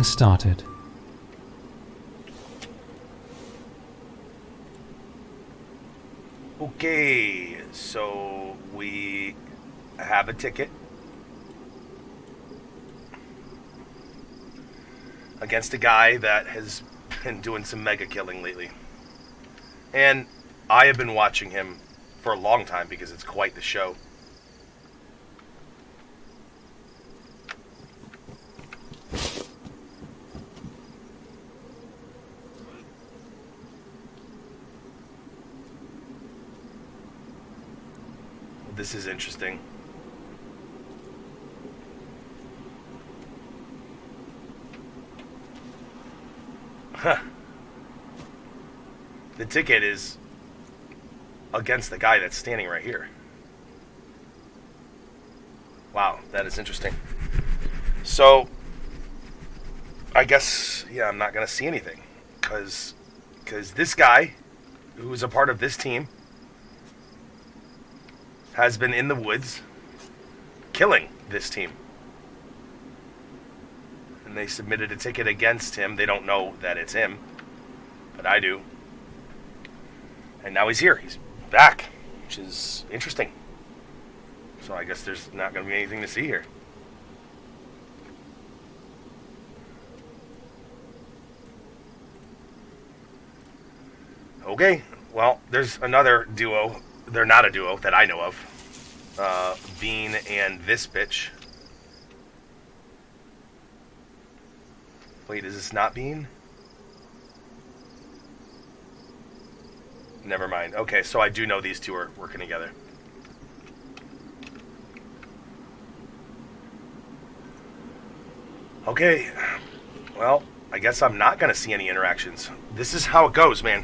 Recording started. Okay, so we have a ticket against a guy that has been doing some mega killing lately. And I have been watching him for a long time because it's quite the show. This is interesting. Huh. The ticket is against the guy that's standing right here. Wow, that is interesting. So, I guess, yeah, I'm not going to see anything. Because this guy, who's a part of this team, has been in the woods killing this team. And they submitted a ticket against him. They don't know that it's him, but I do. And now he's here. He's back, which is interesting. So I guess there's not going to be anything to see here. Okay, well, there's another duo. They're not a duo that I know of. Bean and this bitch. Wait, is this not Bean? Never mind. Okay, so I do know these two are working together. Okay, well, I guess I'm not going to see any interactions. This is how it goes, man.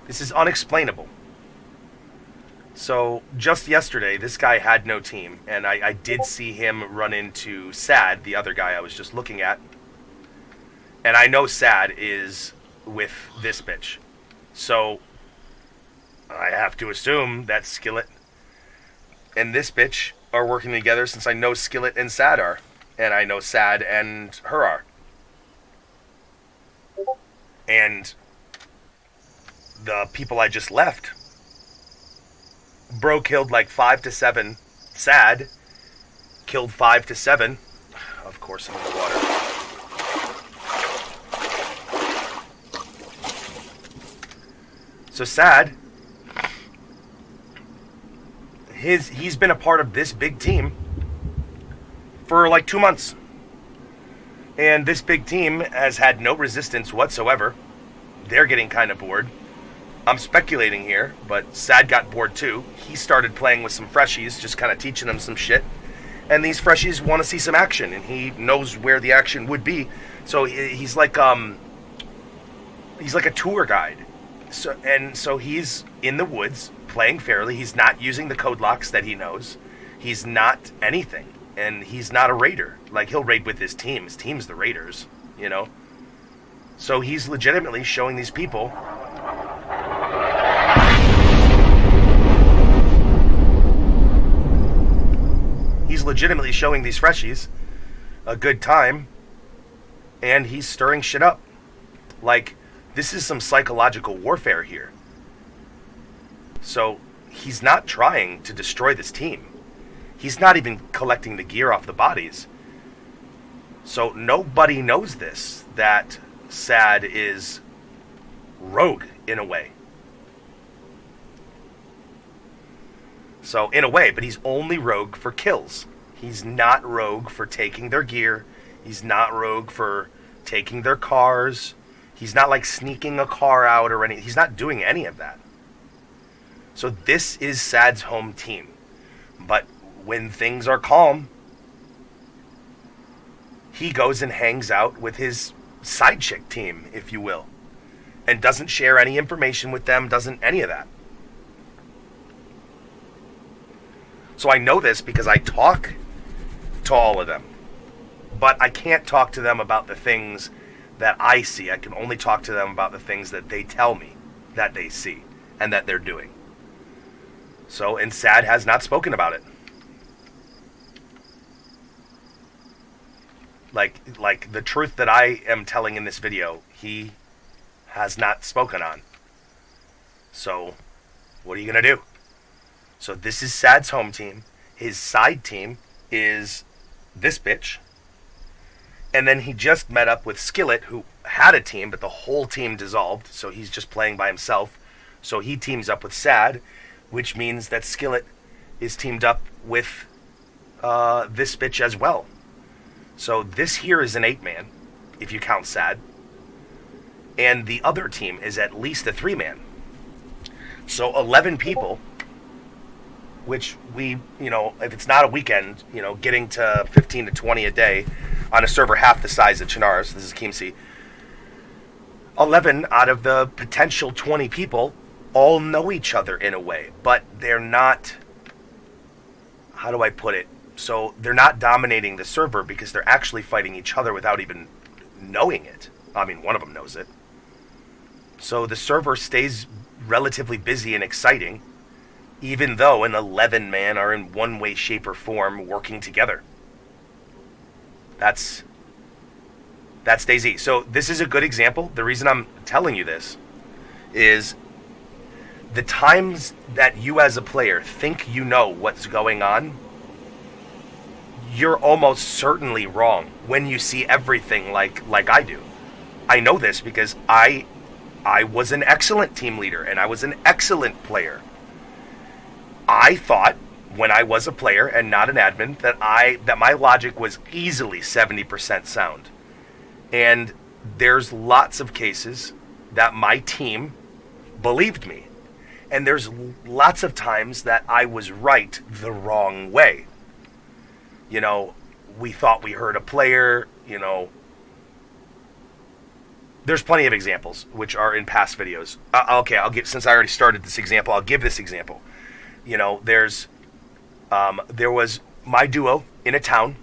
This is unexplainable. So, just yesterday, this guy had no team, and I did see him run into Sad, the other guy I was just looking at. And I know Sad is with this bitch. So, I have to assume that Skillet and this bitch are working together since I know Skillet and Sad are. And I know Sad and her are. And the people I just left, bro killed like 5 to 7. Sad killed 5 to 7. Of course, I'm in the water. So Sad, he's been a part of this big team for like 2 months. And this big team has had no resistance whatsoever. They're getting kind of bored. I'm speculating here, but Sad got bored too. He started playing with some freshies, just kind of teaching them some shit. And these freshies want to see some action, and he knows where the action would be. So he's like a tour guide. So he's in the woods playing fairly. He's not using the code locks that he knows. He's not anything, and he's not a raider. Like, he'll raid with his team. His team's the raiders, you know. So he's legitimately showing these people. He's legitimately showing these freshies a good time, and he's stirring shit up. Like, this is some psychological warfare here. So, he's not trying to destroy this team. He's not even collecting the gear off the bodies. So, nobody knows this, that Sad is rogue in a way. So, in a way, but he's only rogue for kills. He's not rogue for taking their gear. He's not rogue for taking their cars. He's not like sneaking a car out or anything. He's not doing any of that. So this is Sad's home team. But when things are calm, he goes and hangs out with his side chick team, if you will. And doesn't share any information with them, doesn't any of that. So I know this because I talk to all of them. But I can't talk to them about the things that I see. I can only talk to them about the things that they tell me that they see and that they're doing. So, and Sad has not spoken about it. Like the truth that I am telling in this video, he has not spoken on. So, what are you going to do? So this is Sad's home team. His side team is this bitch. And then he just met up with Skillet, who had a team, but the whole team dissolved. So he's just playing by himself. So he teams up with Sad, which means that Skillet is teamed up with this bitch as well. So this here is an 8-man, if you count Sad. And the other team is at least a 3-man. So 11 people, which we, if it's not a weekend, getting to 15 to 20 a day on a server half the size of Chinar's, this is Chiemsee, 11 out of the potential 20 people all know each other in a way, but they're not, how do I put it? So they're not dominating the server because they're actually fighting each other without even knowing it. I mean, one of them knows it. So the server stays relatively busy and exciting, even though an 11-man are in one way, shape, or form working together. That's DayZ. So this is a good example. The reason I'm telling you this is the times that you as a player think you know what's going on, you're almost certainly wrong when you see everything like I do. I know this because I was an excellent team leader and I was an excellent player. I thought when I was a player and not an admin that my logic was easily 70% sound. And there's lots of cases that my team believed me. And there's lots of times that I was right the wrong way. We thought we heard a player, There's plenty of examples, which are in past videos. Since I already started this example, I'll give this example. There was my duo in a town.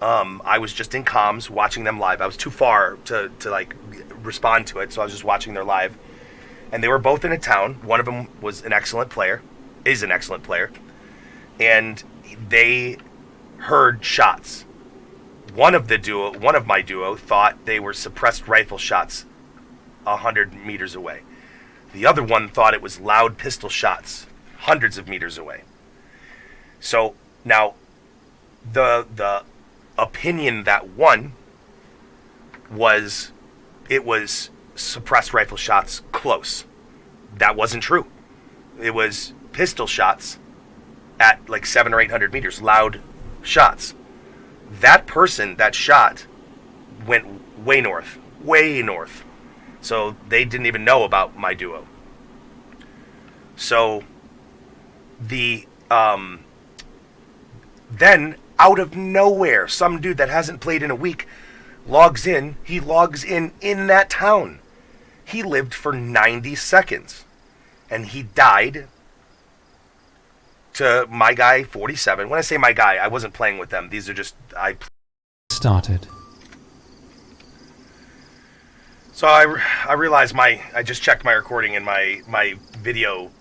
I was just in comms watching them live. I was too far to respond to it, so I was just watching their live. And they were both in a town. One of them was an excellent player, is an excellent player. And they heard shots. One of my duo thought they were suppressed rifle shots 100 meters away. The other one thought it was loud pistol shots hundreds of meters away. So now the opinion that won was it was suppressed rifle shots close. That wasn't true. It was pistol shots at like 700 or 800 meters, loud shots. That person that shot went way north. So they didn't even know about my duo. So then out of nowhere, some dude that hasn't played in a week logs in. He logs in that town. He lived for 90 seconds. And he died to my guy 47. When I say my guy, I wasn't playing with them. These are just started. So I realized I just checked my recording and my video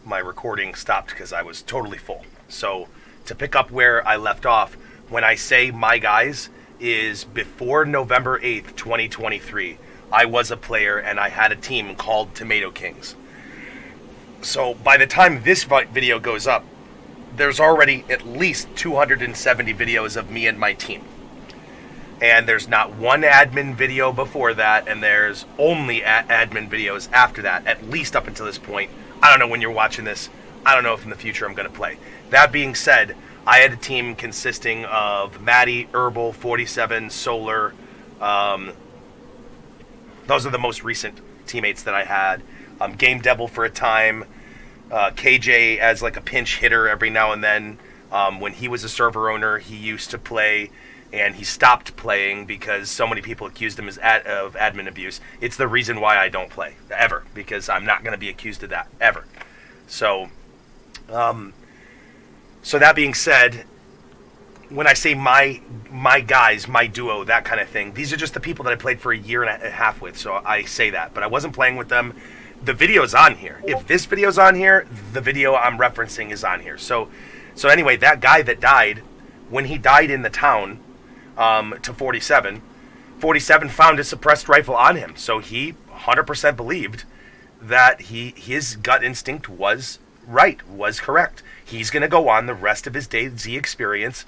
my recording stopped because I was totally full. So to pick up where I left off, when I say my guys is before November 8th, 2023, I was a player and I had a team called Tomato Kings. So by the time this video goes up, there's already at least 270 videos of me and my team. And there's not one admin video before that, and there's only admin videos after that, at least up until this point. I don't know when you're watching this. I don't know if in the future I'm going to play. That being said, I had a team consisting of Maddie, Herbal, 47, Solar. Those are the most recent teammates that I had. Game Devil for a time. KJ as like a pinch hitter every now and then. When he was a server owner, he used to play, and he stopped playing because so many people accused him of admin abuse. It's the reason why I don't play, ever, because I'm not going to be accused of that, ever. So, so that being said, when I say my guys, my duo, that kind of thing, these are just the people that I played for a year and a half with, so I say that. But I wasn't playing with them. The video's on here. If this video's on here, the video I'm referencing is on here. So anyway, that guy that died, when he died in the town, to 47. 47 found a suppressed rifle on him, so he 100% believed that his gut instinct was right, was correct. He's going to go on the rest of his DayZ experience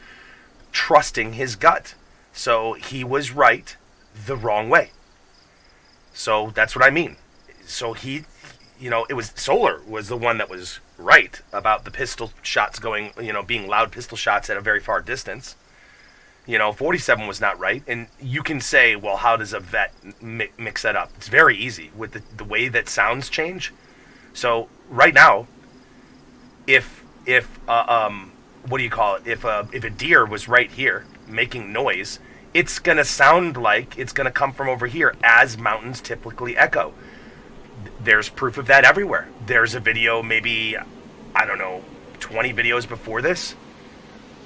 trusting his gut. So he was right the wrong way. So that's what I mean. So he, it was Solar was the one that was right about the pistol shots going, being loud pistol shots at a very far distance. 47 was not right. And you can say, well, how does a vet mix that up? It's very easy with the way that sounds change. So right now, if what do you call it? If a deer was right here making noise, it's going to sound like it's going to come from over here, as mountains typically echo. There's proof of that everywhere. There's a video, maybe, 20 videos before this,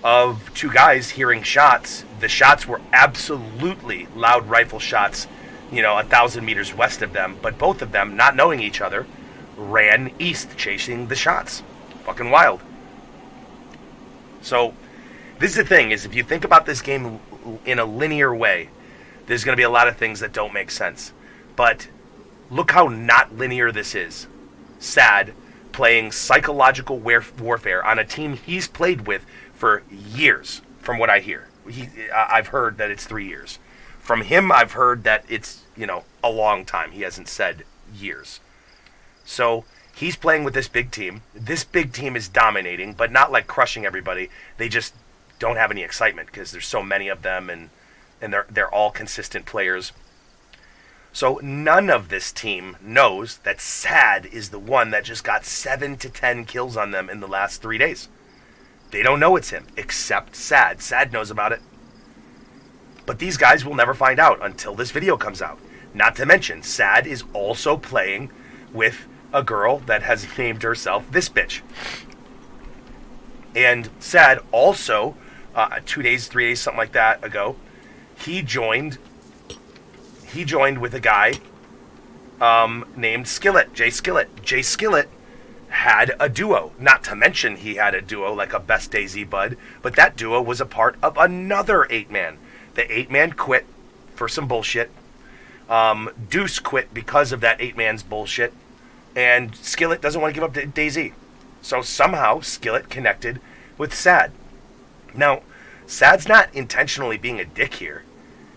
of two guys hearing shots. The shots were absolutely loud rifle shots, 1,000 meters west of them, but both of them, not knowing each other, ran east chasing the shots. Fucking wild. So, this is the thing, is if you think about this game in a linear way, there's going to be a lot of things that don't make sense. But look how not linear this is. Sad, playing psychological warfare on a team he's played with for years, from what I hear. I've heard that it's 3 years. From him, I've heard that it's, a long time. He hasn't said years. So, he's playing with this big team. This big team is dominating, but not like crushing everybody. They just don't have any excitement because there's so many of them, and they're all consistent players. So none of this team knows that Sad is the one that just got 7 to 10 kills on them in the last 3 days. They don't know it's him, except Sad. Sad knows about it. But these guys will never find out until this video comes out. Not to mention, Sad is also playing with a girl that has named herself this bitch. And Sad also, 2 days, 3 days, something like that ago, he joined with a guy named Skillet, Jay Skillet. Jay Skillet had a duo. Not to mention he had a duo like a Best DayZ Bud, but that duo was a part of another 8-man. The 8-man quit for some bullshit. Deuce quit because of that 8-man's bullshit. And Skillet doesn't want to give up DayZ. So somehow Skillet connected with Sad. Now, Sad's not intentionally being a dick here.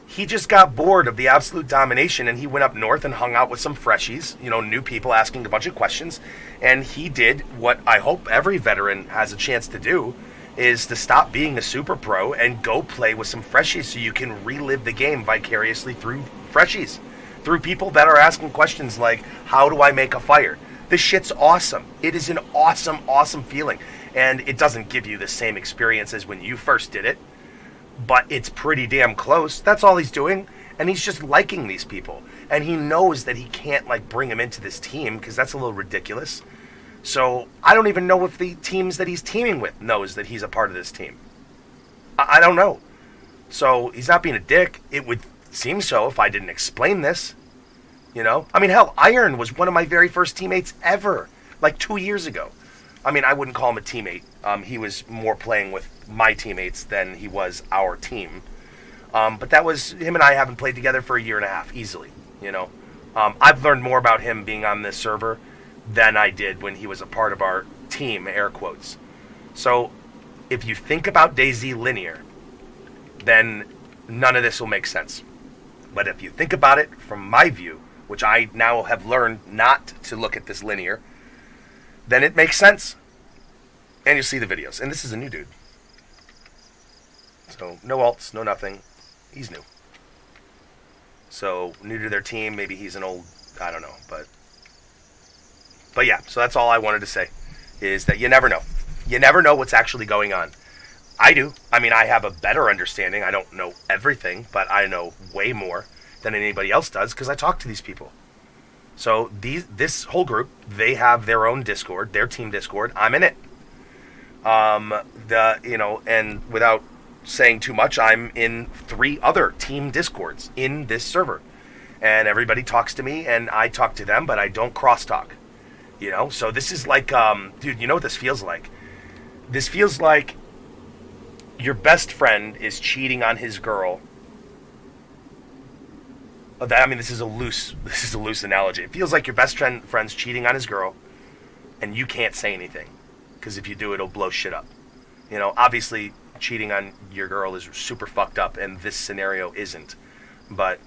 He just got bored of the absolute domination, and he went up north and hung out with some freshies, new people asking a bunch of questions. And he did what I hope every veteran has a chance to do, is to stop being a super pro and go play with some freshies so you can relive the game vicariously through freshies. Through people that are asking questions like, how do I make a fire? This shit's awesome. It is an awesome, awesome feeling. And it doesn't give you the same experience as when you first did it, but it's pretty damn close. That's all he's doing. And he's just liking these people. And he knows that he can't, bring them into this team, because that's a little ridiculous. So I don't even know if the teams that he's teaming with knows that he's a part of this team. I don't know. So he's not being a dick. It would seem so if I didn't explain this. Hell, Iron was one of my very first teammates ever, 2 years ago. I wouldn't call him a teammate. He was more playing with my teammates than he was our team. But that was, him and I haven't played together for a year and a half, easily, I've learned more about him being on this server than I did when he was a part of our team, air quotes. So, if you think about DayZ linear, then none of this will make sense. But if you think about it from my view, which I now have learned not to look at this linear, then it makes sense. And you'll see the videos. And this is a new dude. So, no alts, no nothing. He's new. So, new to their team. Maybe he's an old, I don't know. But yeah, so that's all I wanted to say. Is that you never know. You never know what's actually going on. I do. I have a better understanding. I don't know everything, but I know way more than anybody else does because I talk to these people. So this whole group, they have their own Discord, their team Discord. I'm in it. And without saying too much, I'm in 3 other team Discords in this server. And everybody talks to me, and I talk to them, but I don't crosstalk. So this is like, dude, you know what this feels like? This feels like your best friend is cheating on his girl. I mean, this is a loose analogy. It feels like your best friend's cheating on his girl, and you can't say anything, because if you do, it'll blow shit up. You know, obviously, cheating on your girl is super fucked up, and this scenario isn't. But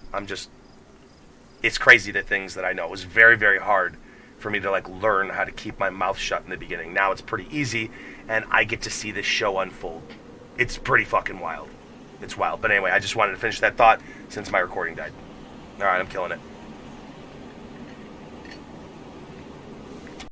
it's crazy the things that I know. It was very, very hard for me to like learn how to keep my mouth shut in the beginning. Now it's pretty easy, and I get to see this show unfold. It's pretty fucking wild. It's wild. But anyway, I just wanted to finish that thought since my recording died. All right, I'm killing it.